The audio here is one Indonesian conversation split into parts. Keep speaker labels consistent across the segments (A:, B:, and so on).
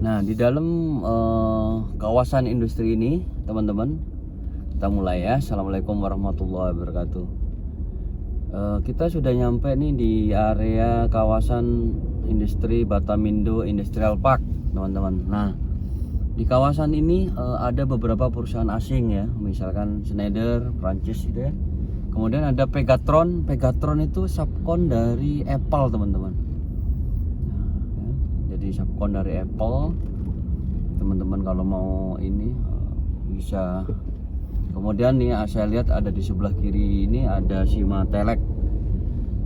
A: Nah, di dalam kawasan industri ini, teman-teman, kita mulai ya. Assalamualaikum warahmatullahi wabarakatuh. Kita sudah nyampe nih di area kawasan industri Batamindo Industrial Park, teman-teman. Nah, di kawasan ini ada beberapa perusahaan asing ya, misalkan Schneider, Prancis gitu ya. Kemudian ada Pegatron. Pegatron itu subkon dari Apple, teman-teman. Jadi subkon dari Apple, teman-teman kalau mau ini bisa. Kemudian nih saya lihat ada di sebelah kiri ini ada Simatellec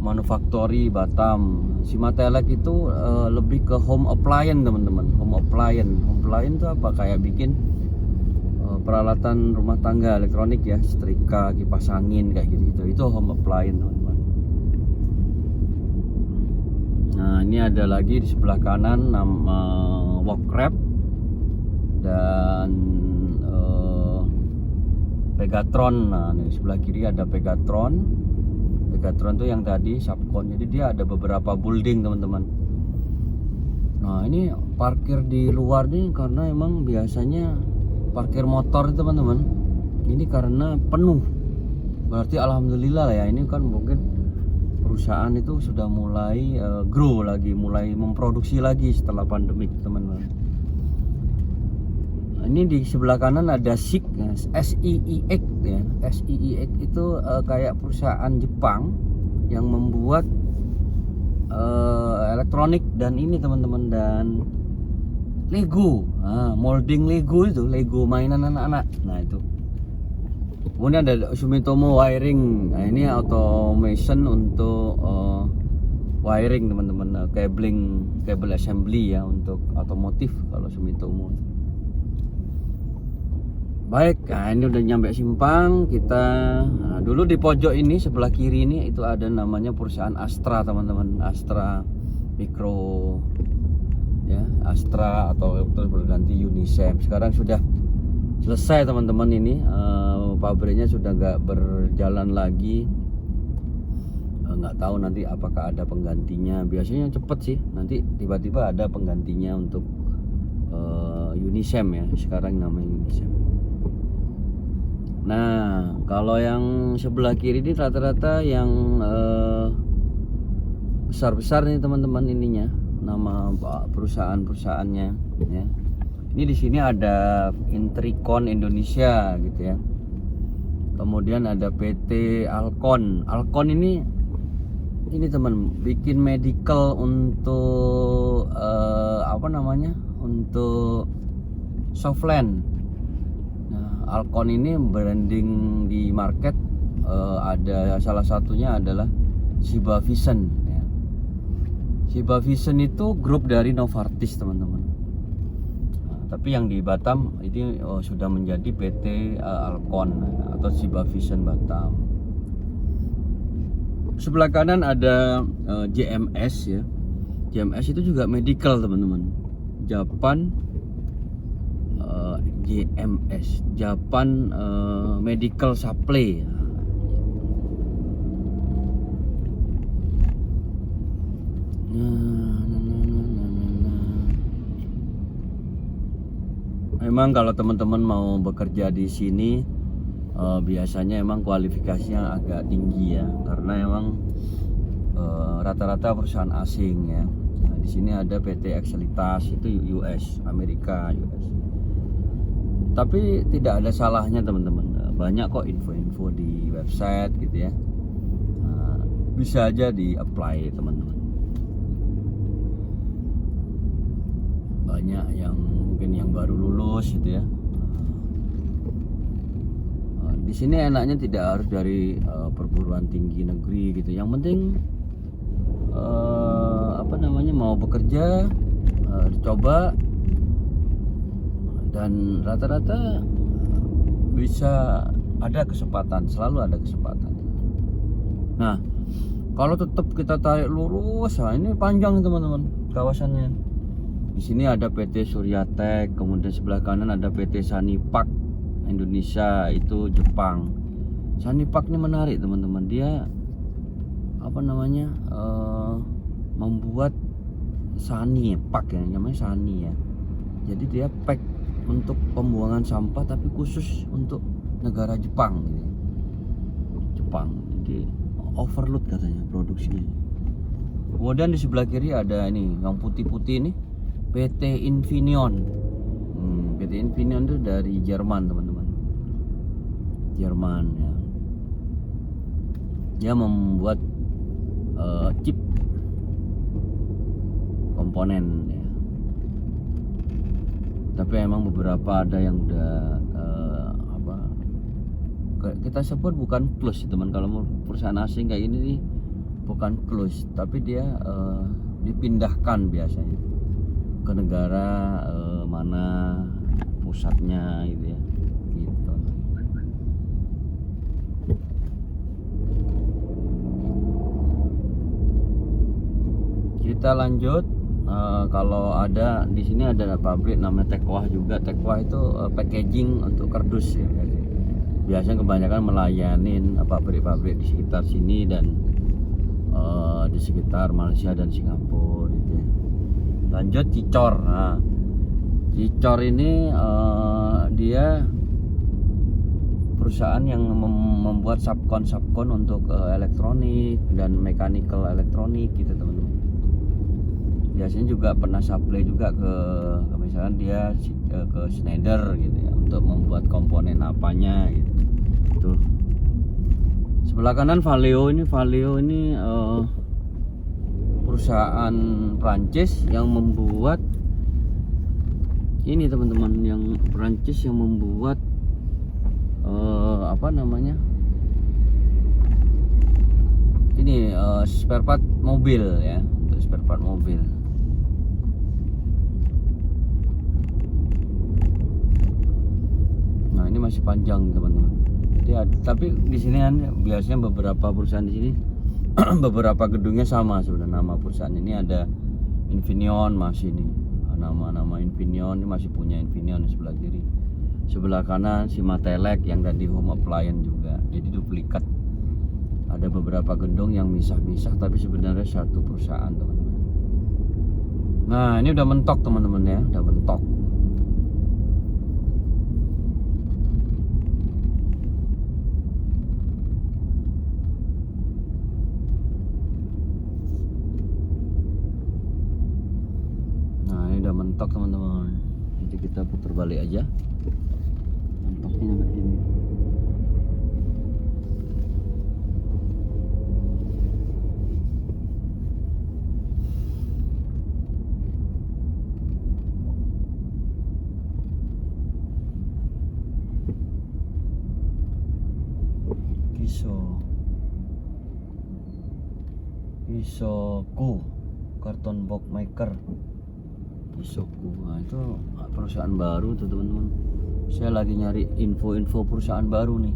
A: Manufactory Batam. Simatellec itu lebih ke home appliance, teman-teman. Home appliance itu apa? Kayak bikin peralatan rumah tangga elektronik ya, setrika, kipas angin kayak gitu-gitu. Itu home appliance, teman-teman. Nah, ini ada lagi di sebelah kanan nama Workrep dan Pegatron. Nah, di sebelah kiri ada Pegatron. Pegatron tuh yang tadi subkon. Jadi dia ada beberapa building, teman-teman. Nah, ini parkir di luar nih karena emang biasanya parkir motor, teman-teman. Ini karena penuh. Berarti alhamdulillah ya, ini kan mungkin perusahaan itu sudah mulai grow lagi, mulai memproduksi lagi setelah pandemik, teman-teman. Ini di sebelah kanan ada SIIX ya, SIIX ya. SIIX itu kayak perusahaan Jepang yang membuat elektronik dan ini, teman-teman, dan Lego. Molding Lego itu, Lego mainan anak-anak. Nah, itu. Kemudian ada Sumitomo Wiring. Nah, ini automation untuk wiring, teman-teman, kabel assembly ya untuk otomotif kalau Sumitomo. Baik, nah ini udah nyampe simpang kita. Nah, dulu di pojok ini sebelah kiri ini itu ada namanya perusahaan Astra, teman-teman. Astra Mikro ya, Astra atau terus berganti Unisem. Sekarang sudah selesai, teman-teman. Ini pabriknya sudah nggak berjalan lagi. Nggak tahu nanti apakah ada penggantinya. Biasanya cepet sih, nanti tiba-tiba ada penggantinya untuk Unisem ya. Sekarang namanya Unisem. Nah, kalau yang sebelah kiri ini rata-rata yang besar-besar nih, teman-teman, ininya nama perusahaan-perusahaannya ya. Ini di sini ada Intricon Indonesia gitu ya. Kemudian ada PT Alcon. Alcon ini teman, bikin medical untuk apa namanya? Untuk Softland. Nah, Alcon ini branding di market ada salah satunya adalah Shiba Vision ya. Shiba Vision itu grup dari Novartis, teman-teman. Nah, tapi yang di Batam ini sudah menjadi PT Alcon atau Shiba Vision Batam. Sebelah kanan ada JMS ya. JMS itu juga medical, teman-teman. JMS Japan Medical Supply. Memang kalau teman-teman mau bekerja di sini biasanya emang kualifikasinya agak tinggi ya, karena emang rata-rata perusahaan asing ya. Nah, di sini ada PT Exelitas itu US, Amerika, US. Tapi tidak ada salahnya, teman-teman. Banyak kok info-info di website gitu ya. Nah, bisa aja di apply, teman-teman. Banyak yang mungkin yang baru lulus gitu ya. Di sini enaknya tidak harus dari perguruan tinggi negeri gitu. Yang penting apa namanya, mau bekerja, dicoba. Dan rata-rata bisa ada kesempatan, selalu ada kesempatan. Nah, kalau tetap kita tarik lurus, nah ini panjang, teman-teman, kawasannya. Di sini ada PT Suryatek, kemudian sebelah kanan ada PT Sanipak Indonesia, itu Jepang. Sanipak ini menarik, teman-teman. Dia apa namanya, membuat Sani Pak ya, namanya Sani ya. Jadi dia pack untuk pembuangan sampah tapi khusus untuk negara Jepang gitu. Jepang. Jadi overload katanya produksinya. Kemudian di sebelah kiri ada ini yang putih-putih ini PT Infineon. PT Infineon itu dari Jerman teman-teman. Jerman ya. Dia membuat chip komponen ya. Tapi emang beberapa ada yang udah kita sebut bukan close teman. Kalau perusahaan asing kayak ini nih bukan close, tapi dia dipindahkan biasanya ke negara mana pusatnya gitu ya. Gitu. Kita lanjut. Kalau ada di sini ada pabrik namanya Tekwah juga. Tekwah itu packaging untuk kardus ya. Biasanya kebanyakan melayanin pabrik-pabrik di sekitar sini dan di sekitar Malaysia dan Singapura gitu ya. Lanjut Cicor. Nah, Cicor ini dia perusahaan yang membuat subkon untuk elektronik dan mechanical elektronik gitu teman-teman. Biasanya juga pernah supply juga ke misalnya dia ke Schneider gitu ya untuk membuat komponen apanya gitu. Tuh. Sebelah kanan Valeo ini perusahaan Prancis yang membuat ini teman-teman, yang Prancis yang membuat ini spare part mobil ya, untuk spare part mobil. Nah ini masih panjang teman-teman. Tapi di sini kan biasanya beberapa perusahaan di sini beberapa gedungnya sama sebenarnya nama perusahaan ini. Ada Infineon masih ini, nama Infineon ini masih punya Infineon di sebelah kiri. Sebelah kanan Simatellec yang tadi home appliance juga. Jadi duplikat. Ada beberapa gedung yang misah-misah tapi sebenarnya satu perusahaan teman-teman. Nah ini udah mentok teman-teman ya, udah mentok. Mentok teman-teman. Nanti kita putar balik aja. Mentoknya sampai sini. Kisoku Carton Box Maker. Kisoku, nah itu perusahaan baru tuh teman-teman. Saya lagi nyari info-info perusahaan baru nih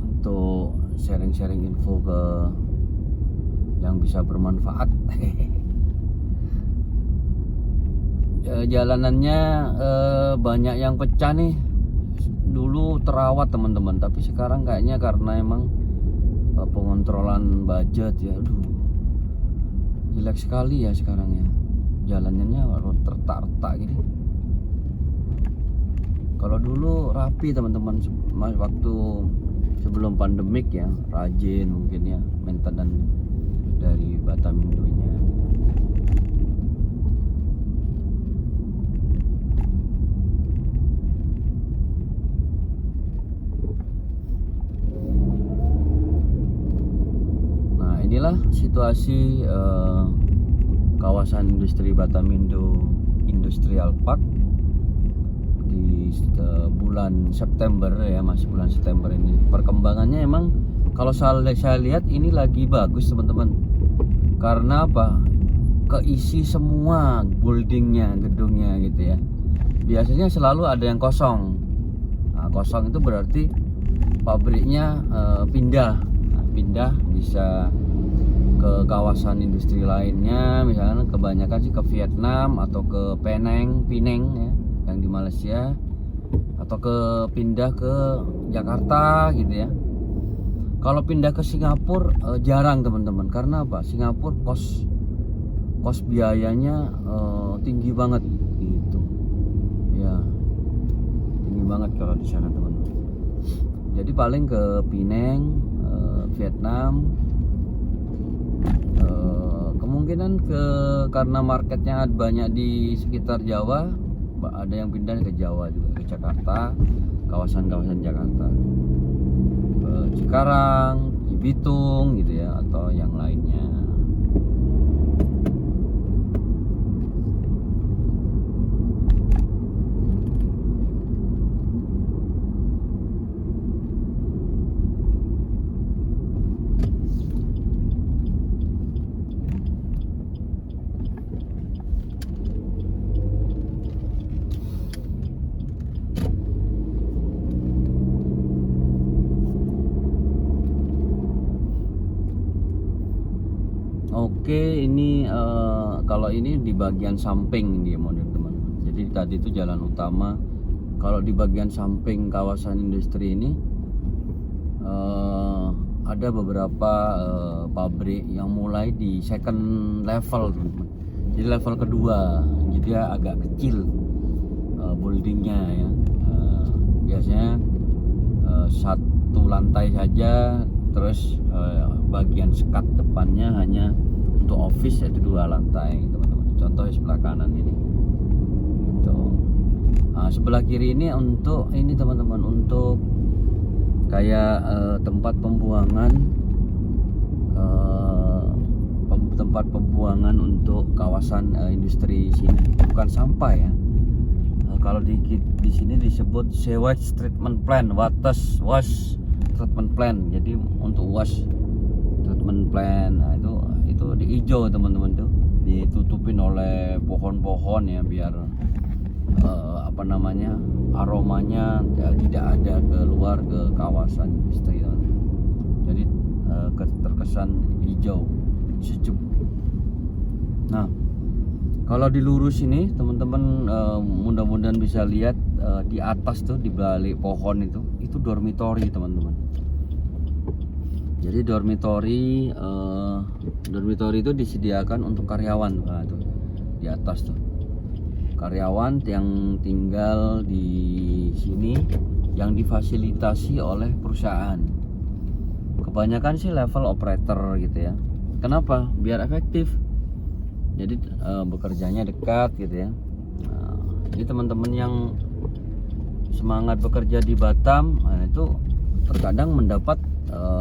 A: untuk sharing-sharing info ke yang bisa bermanfaat. Jalanannya banyak yang pecah nih. Dulu terawat teman-teman, tapi sekarang kayaknya karena emang pengontrolan budget ya, aduh jelek sekali ya sekarang ya. Jalanannya tertak-retak gitu. Kalau dulu rapi teman-teman, waktu sebelum pandemik ya, rajin mungkin ya maintenance dari Batamindonya. Inilah situasi kawasan industri Batamindo Industrial Park di bulan September ya, masih bulan September ini. Perkembangannya emang kalau saya lihat ini lagi bagus teman-teman. Karena apa? Keisi semua buildingnya, gedungnya gitu ya. Biasanya selalu ada yang kosong. Nah, kosong itu berarti pabriknya pindah bisa ke kawasan industri lainnya, misalnya kebanyakan sih ke Vietnam atau ke Penang ya, yang di Malaysia, atau pindah ke Jakarta gitu ya. Kalau pindah ke Singapura jarang teman-teman, karena apa? Singapura kos biayanya tinggi banget gitu ya, tinggi banget kalau di sana teman-teman. Jadi paling ke Penang, Vietnam, kemungkinan karena marketnya banyak di sekitar Jawa, ada yang pindah ke Jawa juga, ke Jakarta, kawasan-kawasan Jakarta, ke Cikarang, Bitung gitu ya, atau yang lainnya. Oke, ini kalau ini di bagian samping dia teman-teman. Jadi tadi itu jalan utama. Kalau di bagian samping kawasan industri ini ada beberapa pabrik yang mulai di second level, teman-teman. Jadi level kedua, jadi dia agak kecil buildingnya ya. Biasanya satu lantai saja, terus bagian sekat depannya hanya untuk office, yaitu 2 lantai teman-teman. Contohnya sebelah kanan ini gitu. Nah, sebelah kiri ini untuk ini teman-teman, untuk kayak tempat pembuangan untuk kawasan industri sini, bukan sampah ya. Kalau di sini disebut sewage treatment plant, wash treatment plant. Jadi untuk wash treatment plant, nah itu di hijau teman-teman, tuh ditutupin oleh pohon-pohon ya, biar aromanya tidak ada keluar ke kawasan industri teman-teman. Jadi terkesan hijau sejuk. Nah, kalau di lurus ini teman-teman, mudah-mudahan bisa lihat di atas tuh, di balik pohon itu dormitory teman-teman. Jadi dormitory itu disediakan untuk karyawan. Nah, tuh di atas tuh karyawan yang tinggal di sini, yang difasilitasi oleh perusahaan. Kebanyakan sih level operator gitu ya. Kenapa? Biar efektif. Jadi bekerjanya dekat gitu ya. Nah, jadi teman-teman yang semangat bekerja di Batam, nah itu terkadang mendapat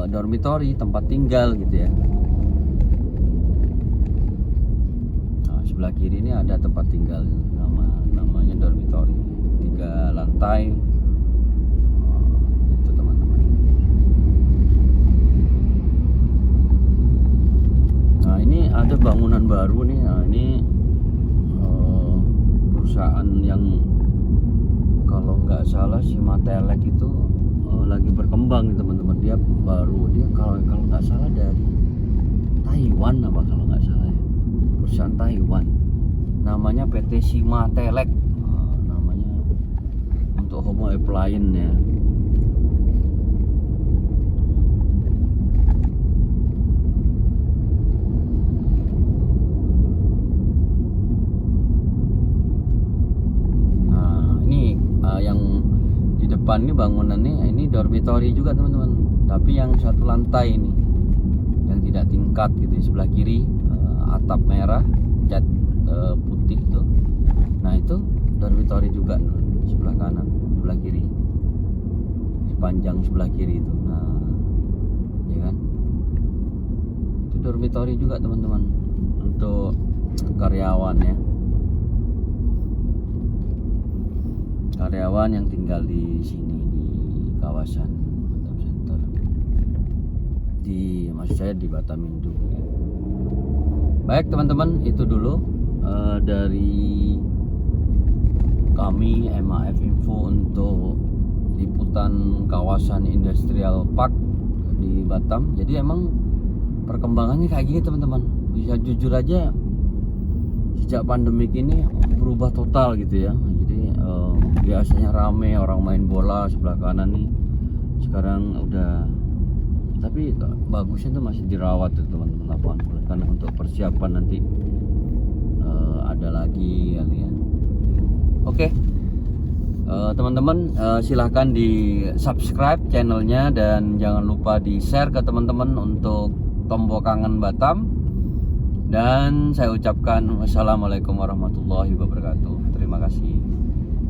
A: dormitory, tempat tinggal gitu ya. Nah, sebelah kiri ini ada tempat tinggal, namanya dormitory, 3 lantai. Itu teman-teman. Nah, ini ada bangunan baru nih. Nah, ini perusahaan yang kalau nggak salah si Matelek itu lagi berkembang nih teman-teman. Dia baru, dia kalau nggak salah dari Taiwan apa, kalau nggak salah ya, perusahaan Taiwan, namanya PT Simatelek. Namanya untuk home appliance ya. Nah, ini yang di depan ini bangunannya, ini dormitory juga teman-teman, tapi yang 1 lantai ini, yang tidak tingkat gitu. Sebelah kiri atap merah, cat putih tuh. Nah, itu dormitory juga. Sebelah kanan, sebelah kiri, sepanjang sebelah kiri itu. Nah, ya kan, itu dormitory juga teman-teman, untuk karyawan ya. Karyawan yang tinggal di sini, di kawasan Batam Center, maksud saya di Batamindo ya. Baik teman-teman, itu dulu dari kami MAF Info untuk liputan kawasan Industrial Park di Batam. Jadi emang perkembangannya kayak gini teman-teman. Bisa jujur aja, sejak pandemik ini berubah total gitu ya. Jadi biasanya rame orang main bola sebelah kanan nih, sekarang udah, tapi bagusnya tuh masih dirawat tuh teman-teman lapangan bola, karena untuk persiapan nanti teman-teman silahkan di subscribe channelnya dan jangan lupa di share ke teman-teman untuk tombol kangen Batam. Dan saya ucapkan wassalamualaikum warahmatullahi wabarakatuh. Terima kasih.